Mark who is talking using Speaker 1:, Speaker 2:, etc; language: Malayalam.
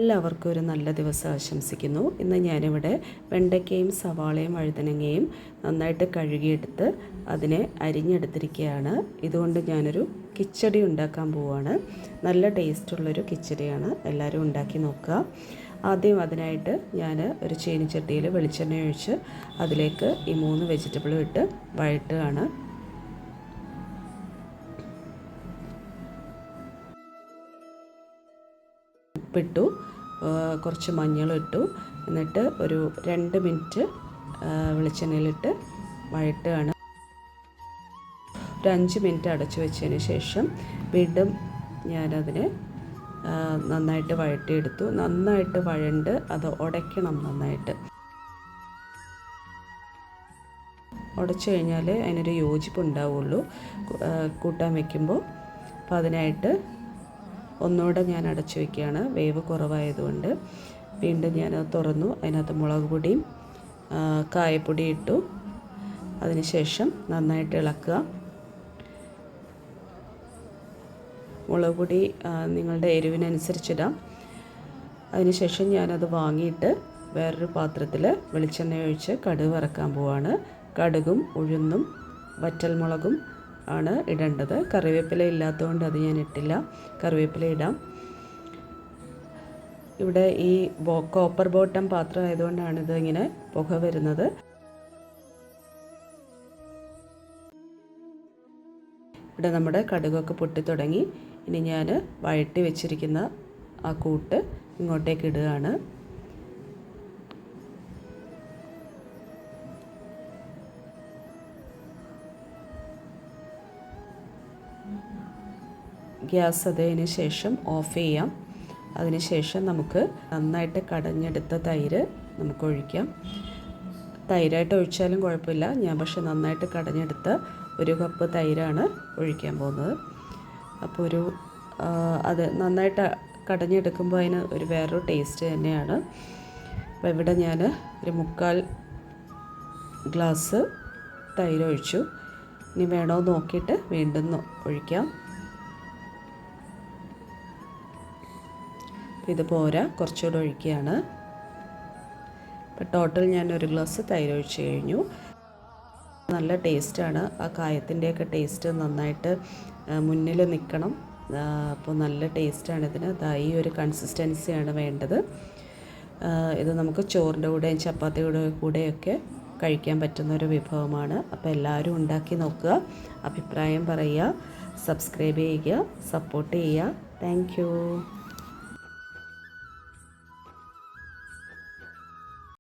Speaker 1: എല്ലാവർക്കും ഒരു നല്ല ദിവസം ആശംസിക്കുന്നു. ഇന്ന് ഞാനിവിടെ വെണ്ടയ്ക്കയും സവാളയും വഴുതനങ്ങയും നന്നായിട്ട് കഴുകിയെടുത്ത് അതിനെ അരിഞ്ഞെടുത്തിരിക്കുകയാണ്. ഇതുകൊണ്ട് ഞാനൊരു കിച്ചടി ഉണ്ടാക്കാൻ പോവുകയാണ്. നല്ല ടേസ്റ്റുള്ളൊരു കിച്ചടിയാണ്. എല്ലാവരും ഉണ്ടാക്കി നോക്കുക. ആദ്യം അതിനായിട്ട് ഞാൻ ഒരു ചീനിച്ചട്ടിയിൽ വെളിച്ചെണ്ണ ഒഴിച്ച് അതിലേക്ക് ഈ 3 വെജിറ്റബിളും ഇട്ട് വഴറ്റുകയാണ്. ഉപ്പിട്ടു, കുറച്ച് മഞ്ഞളിട്ടു, എന്നിട്ട് ഒരു 2 മിനിറ്റ് വെളിച്ചെണ്ണയിലിട്ട് വഴറ്റുകയാണ്. ഒരു 5 മിനിറ്റ് അടച്ചു വെച്ചതിന് ശേഷം വീണ്ടും ഞാനതിനെ നന്നായിട്ട് വഴറ്റിയെടുത്തു. നന്നായിട്ട് വഴണ്ട് അത് ഉടയ്ക്കണം. നന്നായിട്ട് ഉടച്ചു കഴിഞ്ഞാൽ അതിനൊരു യോജിപ്പ് ഉണ്ടാവുള്ളൂ കൂട്ടാൻ വയ്ക്കുമ്പോൾ. അപ്പോൾ അതിനായിട്ട് ഒന്നുകൂടെ ഞാൻ അടച്ചു വയ്ക്കുകയാണ്, വേവ് കുറവായതുകൊണ്ട്. വീണ്ടും ഞാനത് തുറന്നു. അതിനകത്ത് മുളക് പൊടിയും കായപ്പൊടി ഇട്ടു. അതിനുശേഷം നന്നായിട്ട് ഇളക്കുക. മുളക് പൊടി നിങ്ങളുടെ എരിവിനനുസരിച്ചിടാം. അതിനുശേഷം ഞാനത് വാങ്ങിയിട്ട് വേറൊരു പാത്രത്തിൽ വെളിച്ചെണ്ണ ഒഴിച്ച് കടുക് വറക്കാൻ പോവാണ്. കടുകും ഉഴുന്നും വറ്റൽമുളകും ആണ് ഇടേണ്ടത്. കറിവേപ്പില ഇല്ലാത്തതുകൊണ്ട് അത് ഞാൻ ഇട്ടില്ല. കറിവേപ്പില ഇടാം. ഇവിടെ ഈ കോപ്പർ ബോട്ടം പാത്രം ആയതുകൊണ്ടാണ് ഇത് ഇങ്ങനെ പുക വരുന്നത്. ഇവിടെ നമ്മുടെ കടുകൊക്കെ പൊട്ടി തുടങ്ങി. ഇനി ഞാൻ വഴറ്റി വെച്ചിരിക്കുന്ന ആ കൂട്ട് ഇങ്ങോട്ടേക്ക് ഇടുകയാണ്. ഗ്യാസ് അതിന് ശേഷം ഓഫ് ചെയ്യാം. അതിനുശേഷം നമുക്ക് നന്നായിട്ട് കടഞ്ഞെടുത്ത തൈര് നമുക്ക് ഒഴിക്കാം. തൈരായിട്ട് ഒഴിച്ചാലും കുഴപ്പമില്ല. ഞാൻ പക്ഷെ നന്നായിട്ട് കടഞ്ഞെടുത്ത 1 കപ്പ് തൈരാണ് ഒഴിക്കാൻ പോകുന്നത്. അപ്പോൾ അത് നന്നായിട്ട് കടഞ്ഞെടുക്കുമ്പോൾ അതിന് വേറൊരു ടേസ്റ്റ് തന്നെയാണ്. അപ്പോൾ ഇവിടെ ഞാൻ ഒരു 3/4 ഗ്ലാസ് തൈര് ഒഴിച്ചു. ഇനി വേണോ നോക്കിയിട്ട് വീണ്ടും ഒഴിക്കാം. ഇത് പോരാ, കുറച്ചുകൂടെ ഒഴിക്കുകയാണ്. ഇപ്പോൾ ടോട്ടൽ ഞാൻ 1 ഗ്ലാസ് തൈര് ഒഴിച്ച് കഴിഞ്ഞു. നല്ല ടേസ്റ്റാണ്. ആ കായത്തിൻ്റെയൊക്കെ ടേസ്റ്റ് നന്നായിട്ട് മുന്നിൽ നിൽക്കണം. അപ്പോൾ നല്ല ടേസ്റ്റാണ് ഇതിന്. ഈ ഒരു കൺസിസ്റ്റൻസിയാണ് വേണ്ടത്. ഇത് നമുക്ക് ചോറിൻ്റെ കൂടെയും ചപ്പാത്തിയുടെ കൂടെയൊക്കെ കഴിക്കാൻ പറ്റുന്നൊരു വിഭവമാണ്. അപ്പോൾ എല്ലാവരും ഉണ്ടാക്കി നോക്കുക, അഭിപ്രായം പറയുക, സബ്സ്ക്രൈബ് ചെയ്യുക, സപ്പോർട്ട് ചെയ്യുക. Thank you.